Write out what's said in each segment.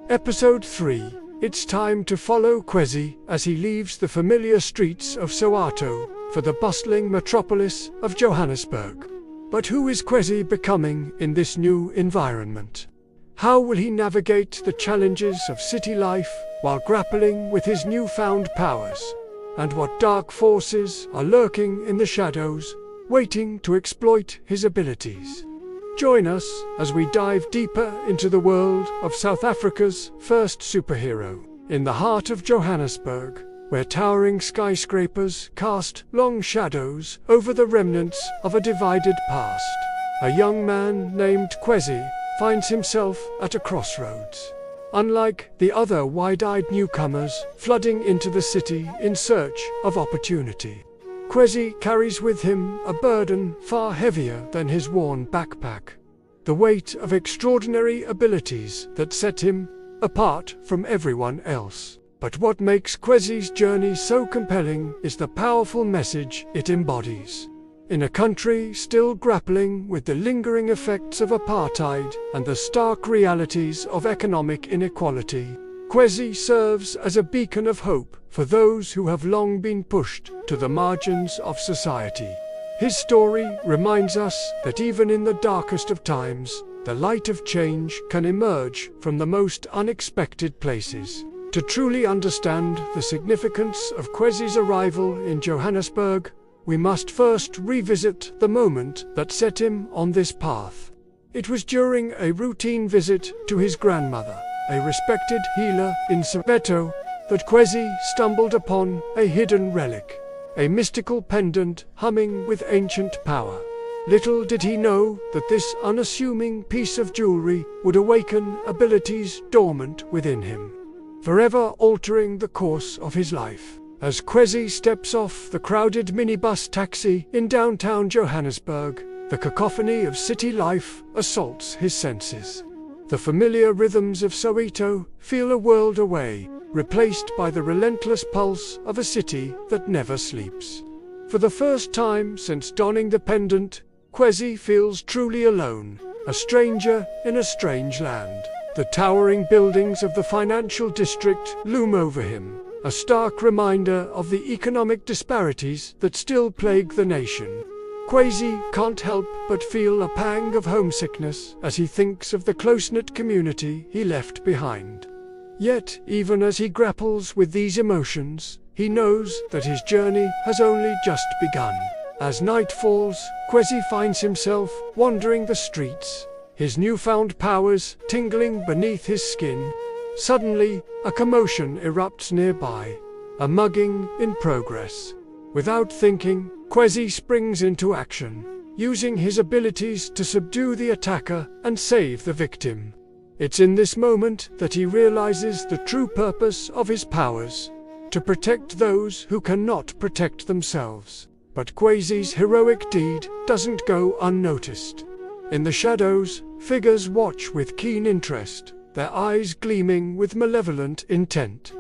Episode 3. It's time to follow Quzi as he leaves the familiar streets of Soweto for the bustling metropolis of Johannesburg. But who is Quzi becoming in this new environment? How will he navigate the challenges of city life while grappling with his newfound powers? And what dark forces are lurking in the shadows, waiting to exploit his abilities? Join us as we dive deeper into the world of South Africa's first superhero, in the heart of Johannesburg, where towering skyscrapers cast long shadows over the remnants of a divided past. A young man named Quzi finds himself at a crossroads. Unlike the other wide-eyed newcomers flooding into the city in search of opportunity, Quzi carries with him a burden far heavier than his worn backpack, the weight of extraordinary abilities that set him apart from everyone else. But what makes Quzi's journey so compelling is the powerful message it embodies. In a country still grappling with the lingering effects of apartheid and the stark realities of economic inequality, Quzi serves as a beacon of hope for those who have long been pushed to the margins of society. His story reminds us that even in the darkest of times, the light of change can emerge from the most unexpected places. To truly understand the significance of Quzi's arrival in Johannesburg, we must first revisit the moment that set him on this path. It was during a routine visit to his grandmother, a respected healer in Soweto, that Quzi stumbled upon a hidden relic, a mystical pendant humming with ancient power. Little did he know that this unassuming piece of jewelry would awaken abilities dormant within him, forever altering the course of his life. As Quzi steps off the crowded minibus taxi in downtown Johannesburg, the cacophony of city life assaults his senses. The familiar rhythms of Soweto feel a world away, replaced by the relentless pulse of a city that never sleeps. For the first time since donning the pendant, Quzi feels truly alone, a stranger in a strange land. The towering buildings of the financial district loom over him, a stark reminder of the economic disparities that still plague the nation. Quzi can't help but feel a pang of homesickness as he thinks of the close-knit community he left behind. Yet, even as he grapples with these emotions, he knows that his journey has only just begun. As night falls, Quzi finds himself wandering the streets, his newfound powers tingling beneath his skin. Suddenly, a commotion erupts nearby, a mugging in progress. Without thinking, Quzi springs into action, using his abilities to subdue the attacker and save the victim. It's in this moment that he realizes the true purpose of his powers: to protect those who cannot protect themselves. But Quzi's heroic deed doesn't go unnoticed. In the shadows, figures watch with keen interest, their eyes gleaming with malevolent intent.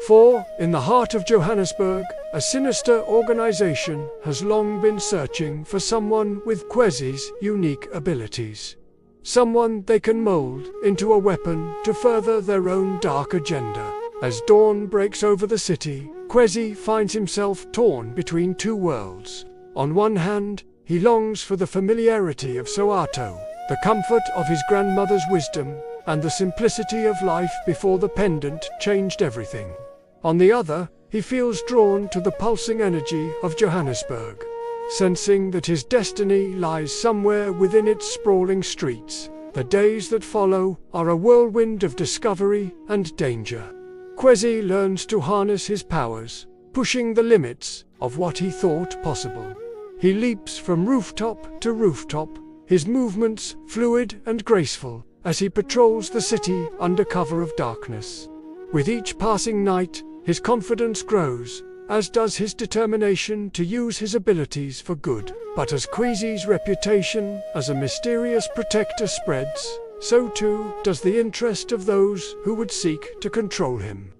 For, in the heart of Johannesburg, a sinister organization has long been searching for someone with Quzi's unique abilities. Someone they can mold into a weapon to further their own dark agenda. As dawn breaks over the city, Quzi finds himself torn between two worlds. On one hand, he longs for the familiarity of Soweto, the comfort of his grandmother's wisdom, and the simplicity of life before the pendant changed everything. On the other, he feels drawn to the pulsing energy of Johannesburg, sensing that his destiny lies somewhere within its sprawling streets. The days that follow are a whirlwind of discovery and danger. Quzi learns to harness his powers, pushing the limits of what he thought possible. He leaps from rooftop to rooftop, his movements fluid and graceful, as he patrols the city under cover of darkness. With each passing night, his confidence grows, as does his determination to use his abilities for good. But as Quzi's reputation as a mysterious protector spreads, so too does the interest of those who would seek to control him.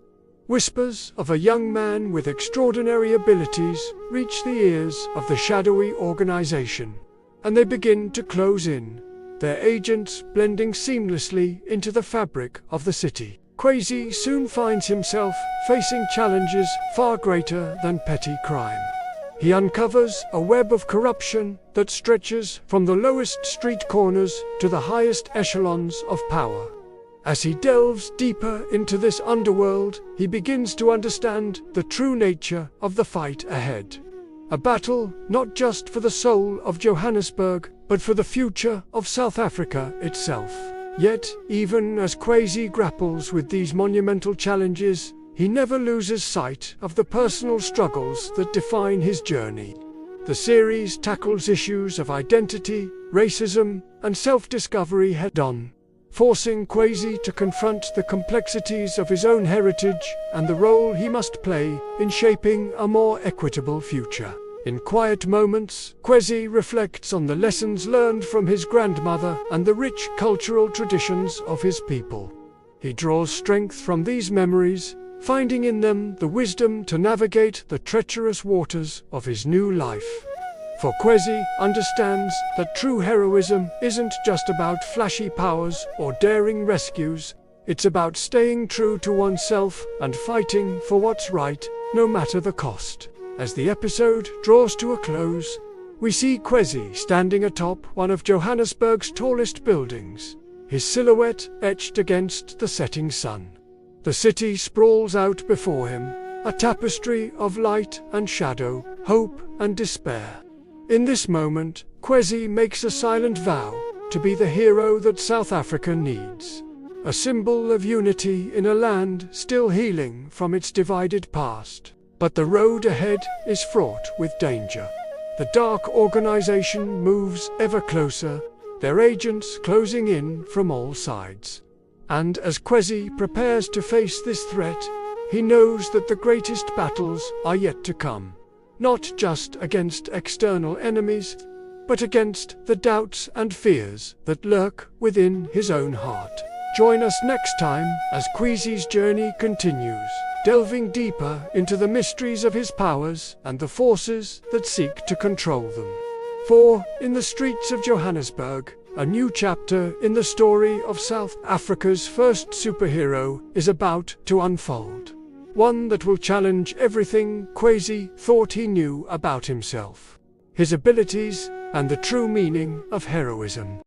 Whispers of a young man with extraordinary abilities reach the ears of the shadowy organization, and they begin to close in, their agents blending seamlessly into the fabric of the city. Quzi soon finds himself facing challenges far greater than petty crime. He uncovers a web of corruption that stretches from the lowest street corners to the highest echelons of power. As he delves deeper into this underworld, he begins to understand the true nature of the fight ahead. A battle not just for the soul of Johannesburg, but for the future of South Africa itself. Yet, even as Quzi grapples with these monumental challenges, he never loses sight of the personal struggles that define his journey. The series tackles issues of identity, racism, and self-discovery head-on, forcing Quzi to confront the complexities of his own heritage and the role he must play in shaping a more equitable future. In quiet moments, Quzi reflects on the lessons learned from his grandmother and the rich cultural traditions of his people. He draws strength from these memories, finding in them the wisdom to navigate the treacherous waters of his new life. For Quzi understands that true heroism isn't just about flashy powers or daring rescues, it's about staying true to oneself and fighting for what's right, no matter the cost. As the episode draws to a close, we see Quzi standing atop one of Johannesburg's tallest buildings, his silhouette etched against the setting sun. The city sprawls out before him, a tapestry of light and shadow, hope and despair. In this moment, Quzi makes a silent vow to be the hero that South Africa needs, a symbol of unity in a land still healing from its divided past. But the road ahead is fraught with danger. The dark organization moves ever closer, their agents closing in from all sides. And as Quzi prepares to face this threat, he knows that the greatest battles are yet to come. Not just against external enemies, but against the doubts and fears that lurk within his own heart. Join us next time as Quzi's journey continues, delving deeper into the mysteries of his powers and the forces that seek to control them. For, in the streets of Johannesburg, a new chapter in the story of South Africa's first superhero is about to unfold. One that will challenge everything Quzi thought he knew about himself, his abilities, and the true meaning of heroism.